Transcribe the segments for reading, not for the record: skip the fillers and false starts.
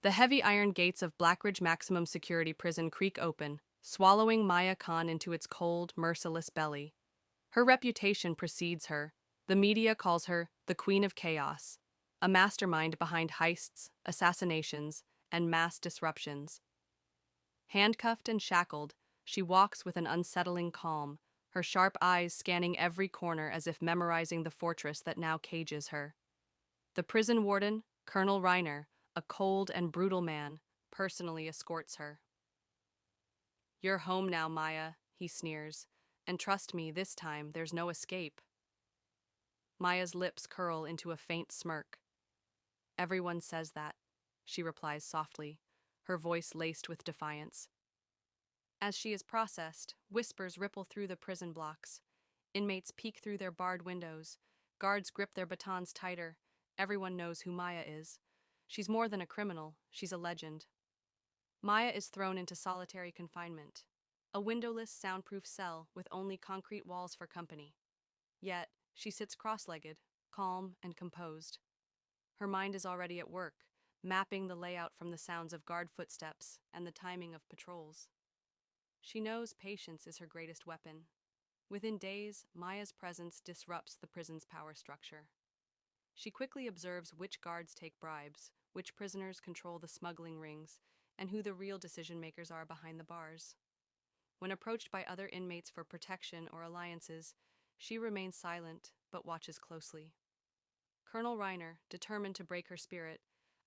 The heavy iron gates of Blackridge Maximum Security Prison creak open, swallowing Maya Khan into its cold, merciless belly. Her reputation precedes her. The media calls her the Queen of Chaos, a mastermind behind heists, assassinations, and mass disruptions. Handcuffed and shackled, she walks with an unsettling calm, her sharp eyes scanning every corner as if memorizing the fortress that now cages her. The prison warden, Colonel Reiner, a cold and brutal man, personally escorts her. "You're home now, Maya," he sneers, "and trust me, this time there's no escape." Maya's lips curl into a faint smirk. "Everyone says that," she replies softly, her voice laced with defiance. As she is processed, whispers ripple through the prison blocks. Inmates peek through their barred windows. Guards grip their batons tighter. Everyone knows who Maya is. She's more than a criminal, she's a legend. Maya is thrown into solitary confinement, a windowless, soundproof cell with only concrete walls for company. Yet, she sits cross-legged, calm and composed. Her mind is already at work, mapping the layout from the sounds of guard footsteps and the timing of patrols. She knows patience is her greatest weapon. Within days, Maya's presence disrupts the prison's power structure. She quickly observes which guards take bribes, which prisoners control the smuggling rings, and who the real decision-makers are behind the bars. When approached by other inmates for protection or alliances, she remains silent but watches closely. Colonel Reiner, determined to break her spirit,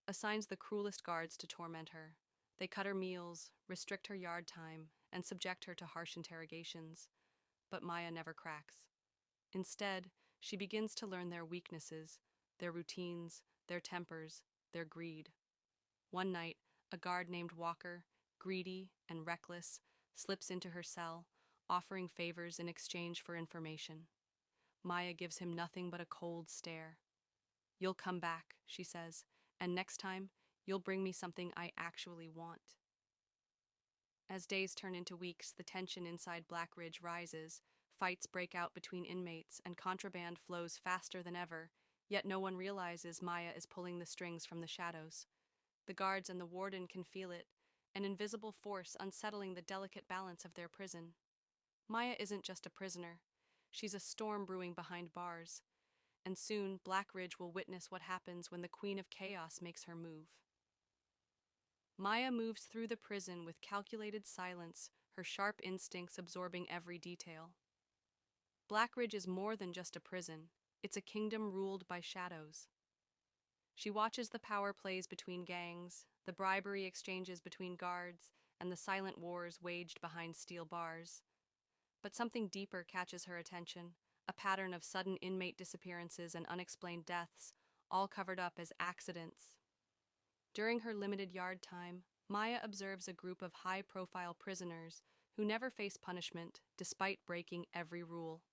assigns the cruelest guards to torment her. They cut her meals, restrict her yard time, and subject her to harsh interrogations. But Maya never cracks. Instead, she begins to learn their weaknesses, their routines, their tempers, their greed. One night, a guard named Walker, greedy and reckless, slips into her cell, offering favors in exchange for information. Maya gives him nothing but a cold stare. "You'll come back," she says, "and next time, you'll bring me something I actually want." As days turn into weeks, the tension inside Blackridge rises. Fights break out between inmates, and contraband flows faster than ever, yet no one realizes Maya is pulling the strings from the shadows. The guards and the warden can feel it, an invisible force unsettling the delicate balance of their prison. Maya isn't just a prisoner. She's a storm brewing behind bars. And soon, Blackridge will witness what happens when the Queen of Chaos makes her move. Maya moves through the prison with calculated silence, her sharp instincts absorbing every detail. Blackridge is more than just a prison. It's a kingdom ruled by shadows. She watches the power plays between gangs, the bribery exchanges between guards, and the silent wars waged behind steel bars. But something deeper catches her attention, a pattern of sudden inmate disappearances and unexplained deaths, all covered up as accidents. During her limited yard time, Maya observes a group of high-profile prisoners who never face punishment despite breaking every rule.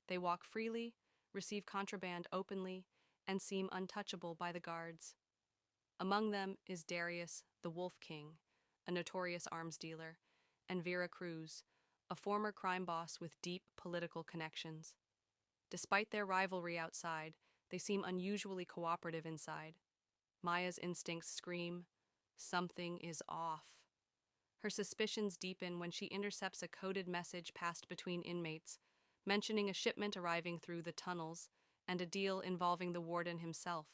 They walk freely, receive contraband openly, and seem untouchable by the guards. Among them is Darius, the Wolf King, a notorious arms dealer, and Vera Cruz, a former crime boss with deep political connections. Despite their rivalry outside, they seem unusually cooperative inside. Maya's instincts scream, something is off. Her suspicions deepen when she intercepts a coded message passed between inmates, mentioning a shipment arriving through the tunnels and a deal involving the warden himself.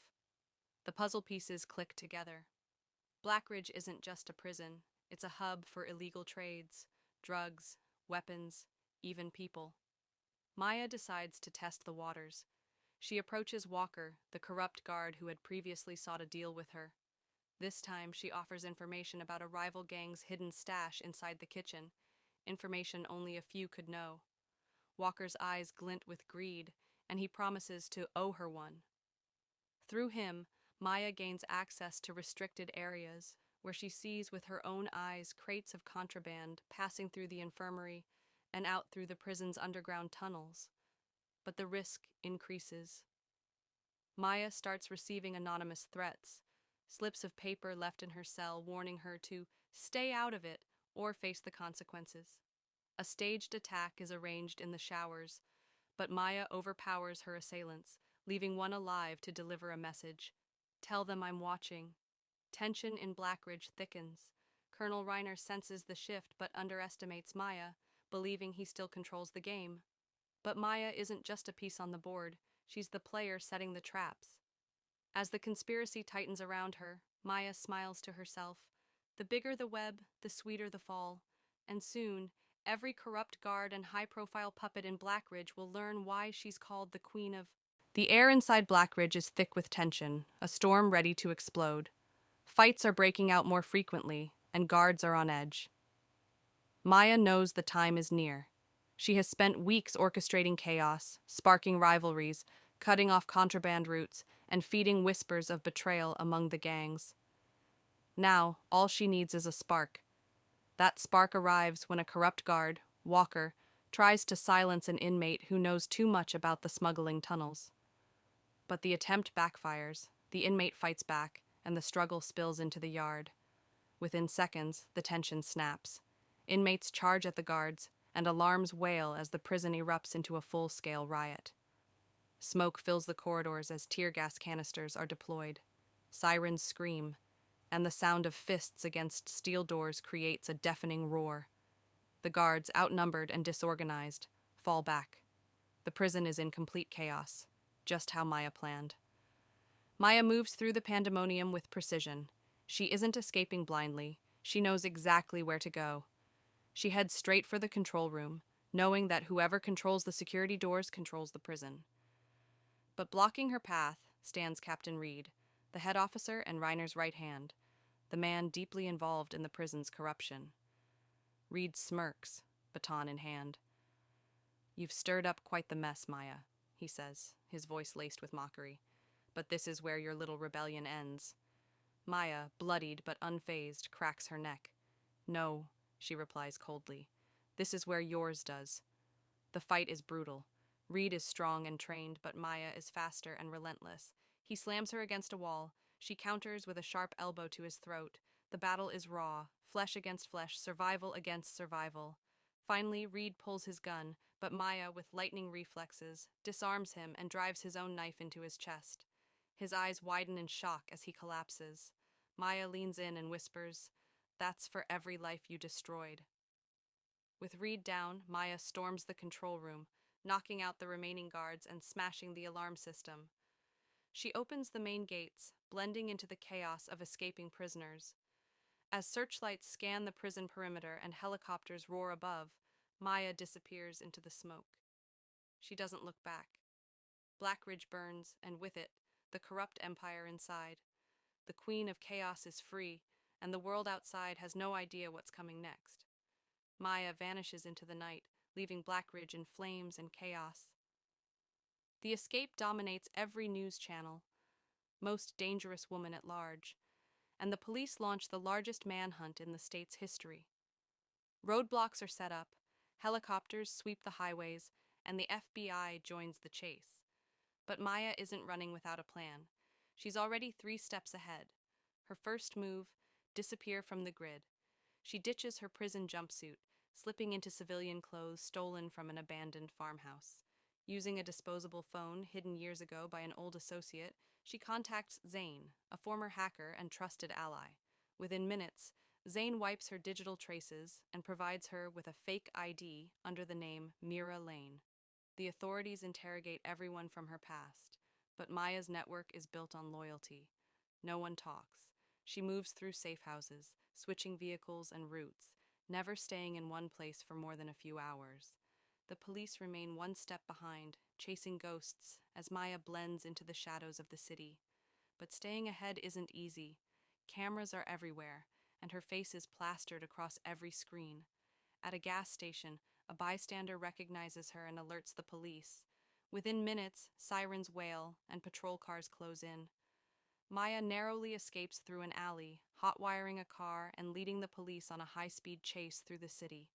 The puzzle pieces click together. Blackridge isn't just a prison, it's a hub for illegal trades, drugs, weapons, even people. Maya decides to test the waters. She approaches Walker, the corrupt guard who had previously sought a deal with her. This time, she offers information about a rival gang's hidden stash inside the kitchen, information only a few could know. Walker's eyes glint with greed, and he promises to owe her one. Through him, Maya gains access to restricted areas, where she sees with her own eyes crates of contraband passing through the infirmary and out through the prison's underground tunnels. But the risk increases. Maya starts receiving anonymous threats, slips of paper left in her cell warning her to stay out of it or face the consequences. A staged attack is arranged in the showers, but Maya overpowers her assailants, leaving one alive to deliver a message. "Tell them I'm watching." Tension in Blackridge thickens. Colonel Reiner senses the shift but underestimates Maya, believing he still controls the game. But Maya isn't just a piece on the board, she's the player setting the traps. As the conspiracy tightens around her, Maya smiles to herself. The bigger the web, the sweeter the fall. And soon, every corrupt guard and high-profile puppet in Blackridge will learn why she's called the Queen of... The air inside Blackridge is thick with tension, a storm ready to explode. Fights are breaking out more frequently, and guards are on edge. Maya knows the time is near. She has spent weeks orchestrating chaos, sparking rivalries, cutting off contraband routes, and feeding whispers of betrayal among the gangs. Now, all she needs is a spark. That spark arrives when a corrupt guard, Walker, tries to silence an inmate who knows too much about the smuggling tunnels. But the attempt backfires, the inmate fights back, and the struggle spills into the yard. Within seconds, the tension snaps. Inmates charge at the guards, and alarms wail as the prison erupts into a full-scale riot. Smoke fills the corridors as tear gas canisters are deployed. Sirens scream, and the sound of fists against steel doors creates a deafening roar. The guards, outnumbered and disorganized, fall back. The prison is in complete chaos, just how Maya planned. Maya moves through the pandemonium with precision. She isn't escaping blindly. She knows exactly where to go. She heads straight for the control room, knowing that whoever controls the security doors controls the prison. But blocking her path stands Captain Reed, the head officer and Reiner's right hand, the man deeply involved in the prison's corruption. Reed smirks, baton in hand. "You've stirred up quite the mess, Maya," he says, his voice laced with mockery. "But this is where your little rebellion ends." Maya, bloodied but unfazed, cracks her neck. "No," she replies coldly. "This is where yours does." The fight is brutal. Reed is strong and trained, but Maya is faster and relentless. He slams her against a wall. She counters with a sharp elbow to his throat. The battle is raw, flesh against flesh, survival against survival. Finally, Reed pulls his gun, but Maya, with lightning reflexes, disarms him and drives his own knife into his chest. His eyes widen in shock as he collapses. Maya leans in and whispers, "That's for every life you destroyed." With Reed down, Maya storms the control room, knocking out the remaining guards and smashing the alarm system. She opens the main gates, blending into the chaos of escaping prisoners. As searchlights scan the prison perimeter and helicopters roar above, Maya disappears into the smoke. She doesn't look back. Blackridge burns, and with it, the corrupt empire inside. The Queen of Chaos is free, and the world outside has no idea what's coming next. Maya vanishes into the night, leaving Blackridge in flames and chaos. The escape dominates every news channel, most dangerous woman at large, and the police launch the largest manhunt in the state's history. Roadblocks are set up, helicopters sweep the highways, and the FBI joins the chase. But Maya isn't running without a plan. She's already 3 steps ahead. Her first move, disappear from the grid. She ditches her prison jumpsuit, slipping into civilian clothes stolen from an abandoned farmhouse. Using a disposable phone hidden years ago by an old associate, she contacts Zane, a former hacker and trusted ally. Within minutes, Zane wipes her digital traces and provides her with a fake ID under the name Mira Lane. The authorities interrogate everyone from her past, but Maya's network is built on loyalty. No one talks. She moves through safe houses, switching vehicles and routes, never staying in one place for more than a few hours. The police remain one step behind, chasing ghosts as Maya blends into the shadows of the city. But staying ahead isn't easy. Cameras are everywhere, and her face is plastered across every screen. At a gas station, a bystander recognizes her and alerts the police. Within minutes, sirens wail and patrol cars close in. Maya narrowly escapes through an alley, hot-wiring a car and leading the police on a high-speed chase through the city.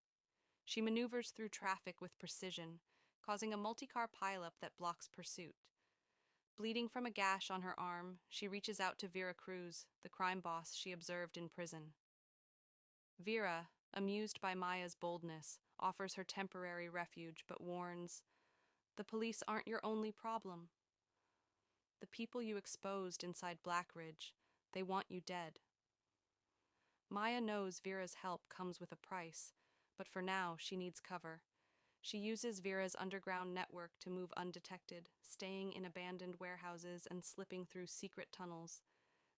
She maneuvers through traffic with precision, causing a multi-car pileup that blocks pursuit. Bleeding from a gash on her arm, she reaches out to Vera Cruz, the crime boss she observed in prison. Vera, amused by Maya's boldness, offers her temporary refuge but warns, "The police aren't your only problem. The people you exposed inside Blackridge, They want you dead. Maya knows Vera's help comes with a price, but for now she needs cover. She uses Vera's underground network to move undetected, staying in abandoned warehouses and slipping through secret tunnels.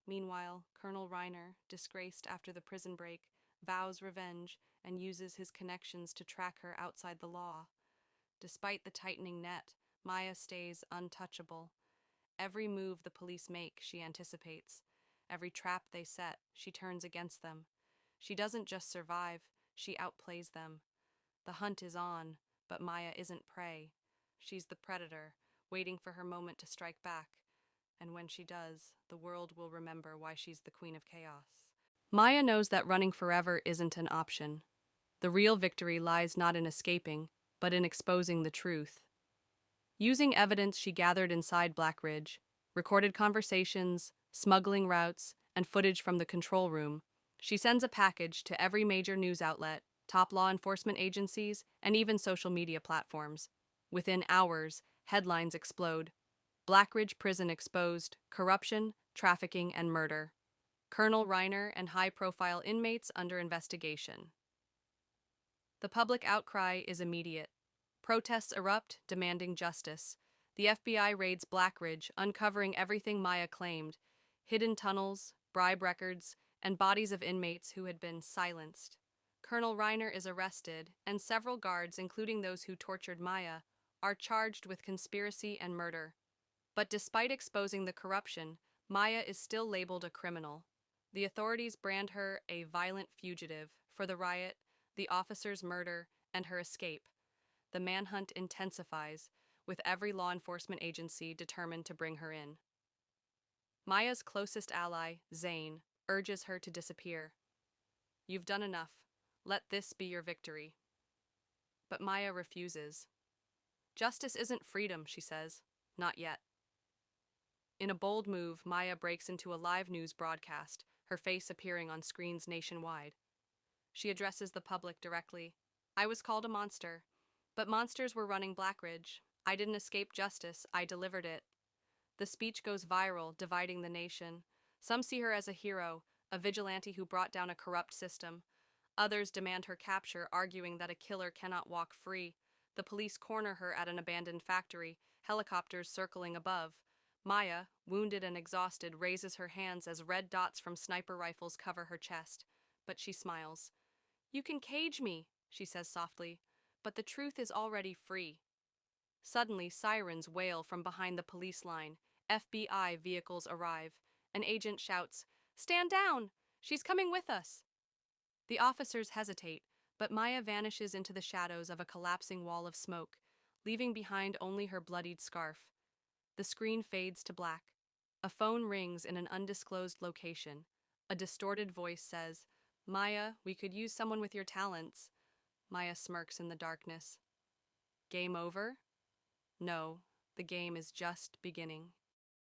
Meanwhile, Colonel Reiner, disgraced after the prison break, vows revenge and uses his connections to track her outside the law. Despite the tightening net, Maya stays untouchable. Every move the police make, she anticipates. Every trap they set, she turns against them. She doesn't just survive, she outplays them. The hunt is on, but Maya isn't prey. She's the predator, waiting for her moment to strike back. And when she does, the world will remember why she's the Queen of Chaos. Maya knows that running forever isn't an option. The real victory lies not in escaping, but in exposing the truth. Using evidence she gathered inside Blackridge, recorded conversations, smuggling routes, and footage from the control room, she sends a package to every major news outlet, top law enforcement agencies, and even social media platforms. Within hours, headlines explode. Blackridge prison exposed, corruption, trafficking, and murder. Colonel Reiner and high-profile inmates under investigation. The public outcry is immediate. Protests erupt, demanding justice. The FBI raids Blackridge, uncovering everything Maya claimed: hidden tunnels, bribe records, and bodies of inmates who had been silenced. Colonel Reiner is arrested, and several guards, including those who tortured Maya, are charged with conspiracy and murder. But despite exposing the corruption, Maya is still labeled a criminal. The authorities brand her a violent fugitive for the riot, the officer's murder, and her escape. The manhunt intensifies, with every law enforcement agency determined to bring her in. Maya's closest ally, Zane, urges her to disappear. "You've done enough. Let this be your victory." But Maya refuses. "Justice isn't freedom," she says. "Not yet." In a bold move, Maya breaks into a live news broadcast, her face appearing on screens nationwide. She addresses the public directly. "I was called a monster, but monsters were running Blackridge. I didn't escape justice, I delivered it." The speech goes viral, dividing the nation. Some see her as a hero, a vigilante who brought down a corrupt system. Others demand her capture, arguing that a killer cannot walk free. The police corner her at an abandoned factory, helicopters circling above. Maya, wounded and exhausted, raises her hands as red dots from sniper rifles cover her chest. But she smiles. "You can cage me," she says softly, "but the truth is already free." Suddenly, sirens wail from behind the police line. FBI vehicles arrive. An agent shouts, "Stand down! She's coming with us!" The officers hesitate, but Maya vanishes into the shadows of a collapsing wall of smoke, leaving behind only her bloodied scarf. The screen fades to black. A phone rings in an undisclosed location. A distorted voice says, "Maya, we could use someone with your talents." Maya smirks in the darkness. Game over? No, the game is just beginning.